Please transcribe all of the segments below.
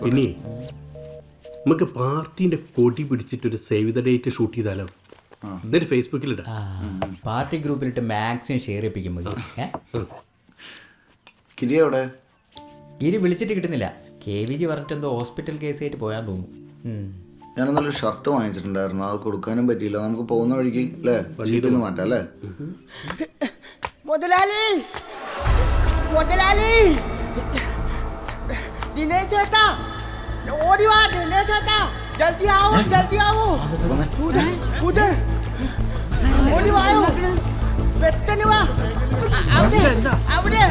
പിന്നെ നമുക്ക് പാർട്ടീൻ്റെ കൊടി പിടിച്ചിട്ടൊരു സേവ് ദ ഡേറ്റ് ഷൂട്ട് ചെയ്താലോ? എന്നിട്ട് ഫേസ്ബുക്കിലിടാം. പാർട്ടി ഗ്രൂപ്പിലിട്ട് മാക്സിമം ഷെയർ ചെയ്യിപ്പിക്കുമ്പോൾ കിരി എവിടെ? ഗിരി വിളിച്ചിട്ട് കിട്ടുന്നില്ല. KVG പറഞ്ഞിട്ട് എന്തോ ഹോസ്പിറ്റൽ കേസായിട്ട് പോയാൽ തോന്നുന്നു. ഞാനൊന്നൊരു ഷർട്ട് വാങ്ങിച്ചിട്ടുണ്ടായിരുന്നു, അത് കൊടുക്കാനും പറ്റിയില്ല. നമുക്ക് പോകുന്ന വഴിക്ക് അല്ലേ ഷീറ്റൊന്ന് മാറ്റാം അല്ലേ? മുതലാളി, മുതലാളി, ദിനേശ് ചേട്ടാ ഓടി വാ. ദിനേശ് ചേട്ടാ ജൽദി ആവോ, ജൽദി ആവോ. ഉദർ ഓടി വായോ, പെട്ടെന്ന് വാ. അവിടെ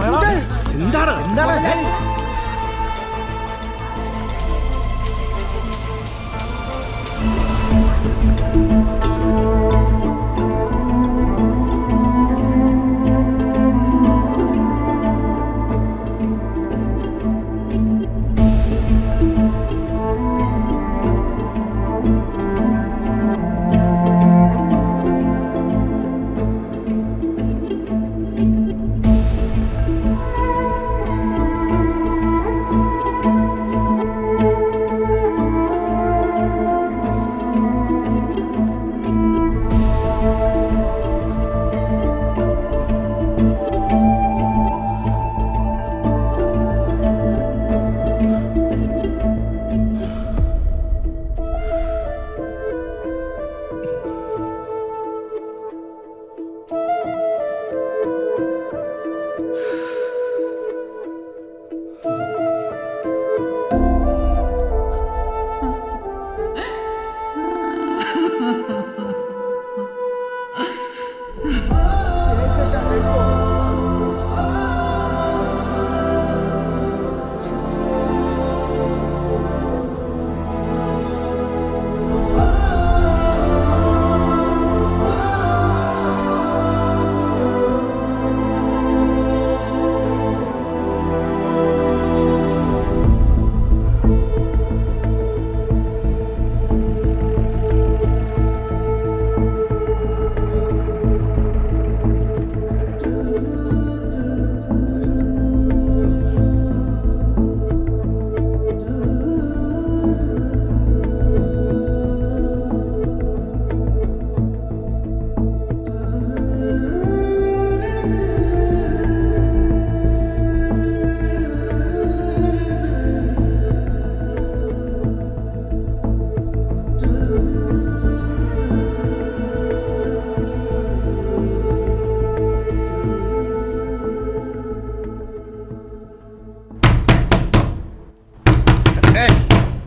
അവിടെ എന്താണ്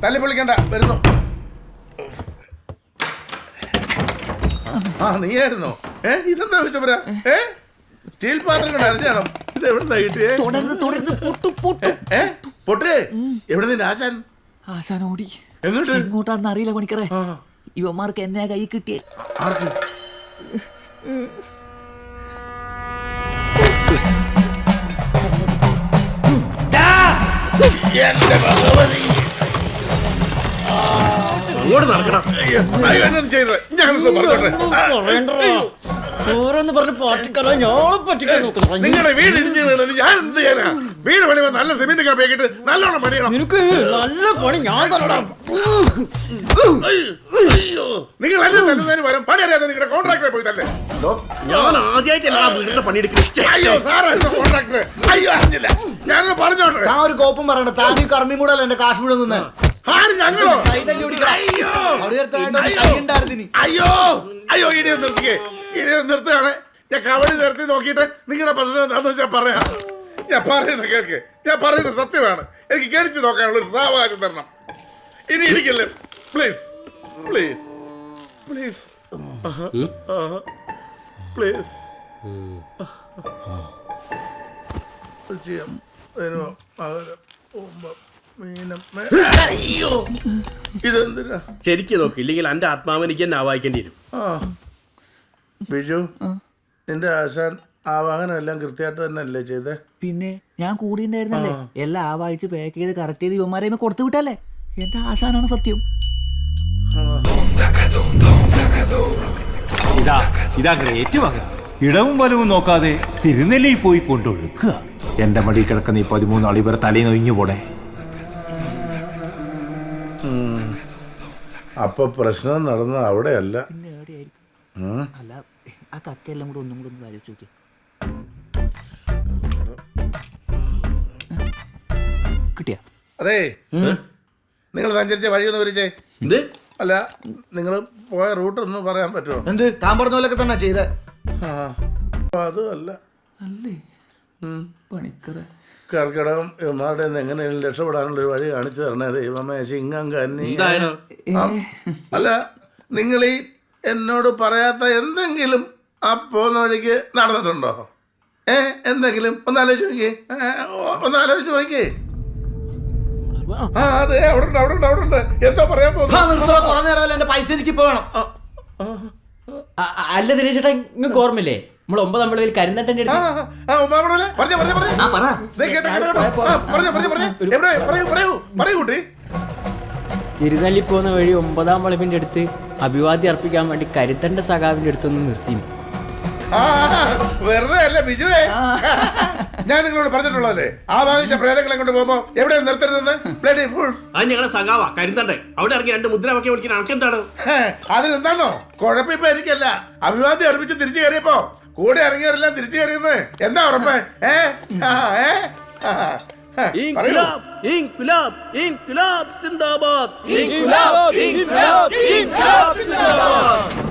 തല്ലി പൊളിക്കണ്ട, വരുന്നു. ആ നീയായിരുന്നോ? ഇതെന്താ വെച്ചപ്പോ സ്റ്റീൽ പാത്രം കൊണ്ട് അരച്ചാണോ? ഇത് എവിടുന്നാ കിട്ടിയേ? പൊട്ടേ എവിടെ നിന്റെ ആശാൻ? ആശാൻ ഓടി. എങ്ങോട്ട്? എങ്ങോട്ടാണെന്ന് അറിയില്ല പണിക്കറേ. ഇവന്മാർക്ക് എന്നെ കൈ കിട്ടിയേ. ആർക്ക്? എന്റെ ഭഗവതി, അങ്ങോട്ട് നടക്കണം. ഞാനൊന്ന് പറഞ്ഞോട്ടെ. ഓരോന്ന് പറഞ്ഞ് പാട്ടിക്കറോ ഞാൻ പറ്റിക്കാൻ നോക്കുന്നു. നിങ്ങളുടെ വീട് ഇടിഞ്ഞു വീണത് ഞാൻ എന്ത് ചെയ്യാനാ? വീട് പണിയുമ്പോ നല്ല സിമെന്റ് കാപ്പിയാക്കിട്ട് നല്ലോണം പണിയണം. നിനക്ക് നല്ല പണി ഞാൻ തരണം. അയ്യോ, നിങ്ങൾ എല്ലാം തരുന്നതിന് പകരം പണി അറിയാതെ നിങ്ങളുടെ കോൺട്രാക്ടറെ പോയി തന്നെ. ഞാൻ ആദ്യമായിട്ടല്ല വീടിന്റെ പണിയെടുക്കുന്നത്. അയ്യോ സാറേ, കോൺട്രാക്ടർ. അയ്യോ അറിഞ്ഞില്ല, ഞാനൊന്ന് പറഞ്ഞോട്ടെ. താൻ ഒരു കോപ്പും പറയണ്ട, താൻ ഈ കർമ്മിയും കൂടെ അല്ല എന്റെ കാശ് മുഴുവൻ നിന്ന്. ഞങ്ങളോ? അയ്യോ അയ്യോ അയ്യോ, ഇനിയൊന്ന് നിർത്തിക്കേ, ഇനിയൊന്ന് നിർത്തുകയാണ്. ഞാൻ കബഡി നിർത്തി നോക്കിയിട്ട് നിങ്ങളുടെ പ്രശ്നം എന്താണെന്ന് വെച്ചാൽ പറയാം. ഞാൻ പറയുന്നത് കേൾക്ക്, ഞാൻ പറയുന്നത് സത്യമാണ്. എനിക്ക് കേണിച്ച് നോക്കാനുള്ള ഒരു സാവകാശം തരണം. ഇനി ഇടിക്കല്ലേ, പ്ലീസ് പ്ലീസ് പ്ലീസ് പ്ലീസ്. ഇതെന്തിനാ? ശരിക്കും നോക്ക്, ഇല്ലെങ്കിൽ എന്റെ ആത്മാവനിക്ക് തന്നെ ആവാഹിക്കേണ്ടി വരും. ബിജു, നിന്റെ ആശാൻ ആവാഹനം എല്ലാം കൃത്യമായിട്ട് തന്നെ അല്ലേ ചെയ്തേ? പിന്നെ ഞാൻ കൂടി ഉണ്ടായിരുന്നല്ലേ. എല്ലാം വായിച്ച് പാക്ക് ചെയ്ത് കറക്റ്റ് ചെയ്ത് ഇവന്മാരെ കൊടുത്തു വിട്ടല്ലേ. എന്റെ ആശാനാണ് സത്യം. ഇതാ ഗ്രേറ്റ് വക. ഇടവും വലവും നോക്കാതെ തിരുനെല്ലി പോയി കൊണ്ടൊഴുക്കുക. എൻ്റെ മടി കിടക്കുന്ന ഈ 13 ആൾ ഇവരെ തലയിൽ ഒഴിഞ്ഞു പോടെ. അപ്പൊ പ്രശ്നം നടന്ന അവിടെയല്ല. പിന്നെ എവിടെയായിരിക്കും? അല്ല ആ കക്കയെല്ലാം കൂടെ ഒന്നും കൂടെ ഒന്ന് ആലോചിച്ച് നോക്കി. കിട്ടിയ അതെ, നിങ്ങൾ സഞ്ചരിച്ച വഴിയൊന്ന് വിരിച്ചേ. എന്ത്? അല്ല, നിങ്ങൾ പോയ റൂട്ട് ഒന്ന് പറയാൻ പറ്റുമോ? എന്ത് താൻ പറഞ്ഞ പോലൊക്കെ തന്നെ ചെയ്തേ. അതും അല്ല, അല്ലേ പണിക്കറ കർക്കിടകം ഇവന്മാരുടെ എങ്ങനെയും രക്ഷപ്പെടാനുള്ള ഒരു വഴി കാണിച്ചു തരണേ ദൈവമേ. ചിങ്ങം കന്നി. എന്തായാലും അല്ല, നിങ്ങൾ ഈ എന്നോട് പറയാത്ത എന്തെങ്കിലും ആ പോകുന്ന വഴിക്ക് നടന്നിട്ടുണ്ടോ? എന്തെങ്കിലും ഒന്നാലോചിച്ച് നോക്കിയേ, ഒന്നാലോചിച്ച് നോക്കിയേ. ആ അതെ, അവിടെ ഉണ്ട്, അവിടെ ഉണ്ട്, അവിടെ ഉണ്ട്. എന്തോ പറയാൻ പോകുന്നു. കുറെ നേരം എന്റെ പൈസ എനിക്ക് ഇപ്പൊ വേണം. അല്ല ദിനേശ് ചേട്ടാ, നിങ്ങൾക്ക് ഓർമ്മയില്ലേ നമ്മൾ 9 അമ്പലത്തിൽ കരിന്തട്ടൻ്റെ അടുത്ത് തിരുനെല്ലി പോകുന്ന വഴി 9-ാം വളവിന്റെ അടുത്ത് അഭിവാദ്യം അർപ്പിക്കാൻ വേണ്ടി കരുത്തണ്ട സഖാവിന്റെ അടുത്തൊന്ന് നിർത്തി. വെറുതെ അല്ല ബിജുവേ, ഞാൻ നിങ്ങളോട് പറഞ്ഞിട്ടുള്ളതല്ലേ ആ ഭാഗിച്ച പ്രേതങ്ങളെ കൊണ്ട് പോകുമ്പോ എവിടെയും നിർത്തരുതെന്ന്. അത് ഞങ്ങളെ സഖാവാ കരുത്തണ്ടേ, അവിടെ ഇറങ്ങി 2 മുദ്രാവാക്യം വിളിക്കാൻ ആൾക്കെന്താണ്? അതിലെന്താണോ കുഴപ്പമിപ്പൊ എനിക്കല്ല. അഭിവാദ്യം അർപ്പിച്ച് തിരിച്ചു കയറിയപ്പോ കൂടെ ഇറങ്ങിയവരെല്ലാം തിരിച്ചു കയറിയെന്ന് എന്താ ഉറപ്പ്? ഇൻക്ലാബ് ഇൻക്ലാബ് ഇൻക്ലാബ് സിന്ദാബാദ്. ഇൻക്ലാബ് ഇൻക്ലാബ് ഇൻക്ലാബ് സിന്ദാബാദ്.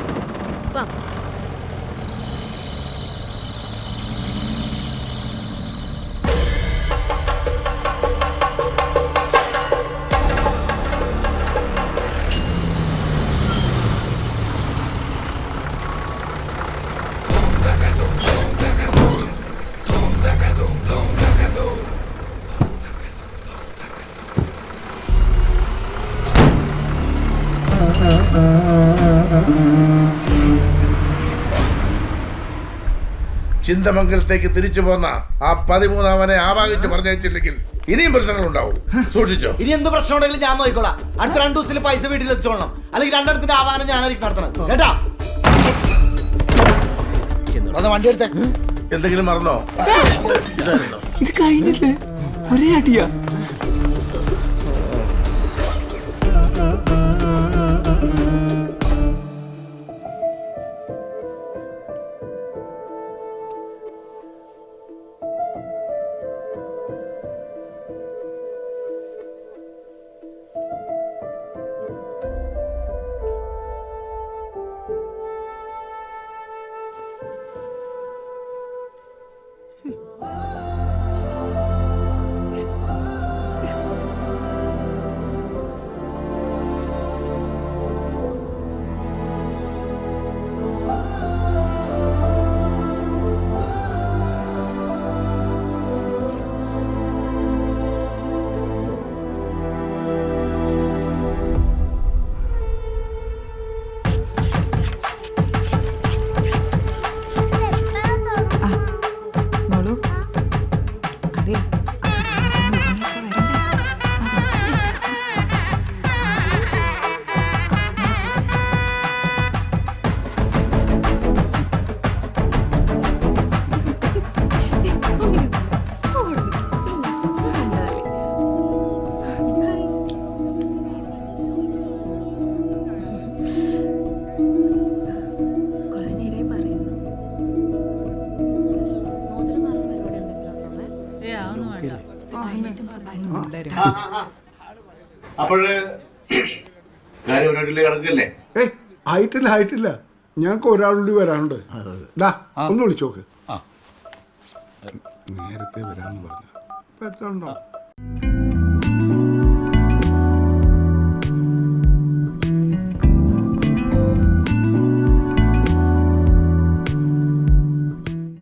ചിന്തമംഗലത്തേക്ക് തിരിച്ചു പോന്ന ആ 13-അവനെ ആവാഹിച്ച് പറഞ്ഞയച്ചില്ലെങ്കിൽ ഇനിയും പ്രശ്നങ്ങളുണ്ടാവും. സൂക്ഷിച്ചോ. ഇനി എന്ത് പ്രശ്നം ഉണ്ടെങ്കിലും ഞാൻ നോക്കിക്കോളാം. അടുത്ത 2 ദിവസത്തിൽ പൈസ വീട്ടിൽ എത്തിച്ചോളണം. അല്ലെങ്കിൽ 2 ആവാനം ഞാനായിരിക്കും നടത്തണം കേട്ടാ. വണ്ടി എടുത്തേ. എന്തെങ്കിലും മറന്നോ? ഇത് കഴിഞ്ഞില്ലേ? ഒരേ അടിയാ. അപ്പോഴ് കാര്യം കിടക്കല്ലേ? ആയിട്ടില്ല. ഞങ്ങൾക്ക് ഒരാളുകൂടി വരാനുണ്ട്. ഒന്ന് വിളിച്ചോക്ക്. നേരത്തെ വരാന്ന് പറഞ്ഞു. ഇപ്പൊ എത്ര ഉണ്ടോ?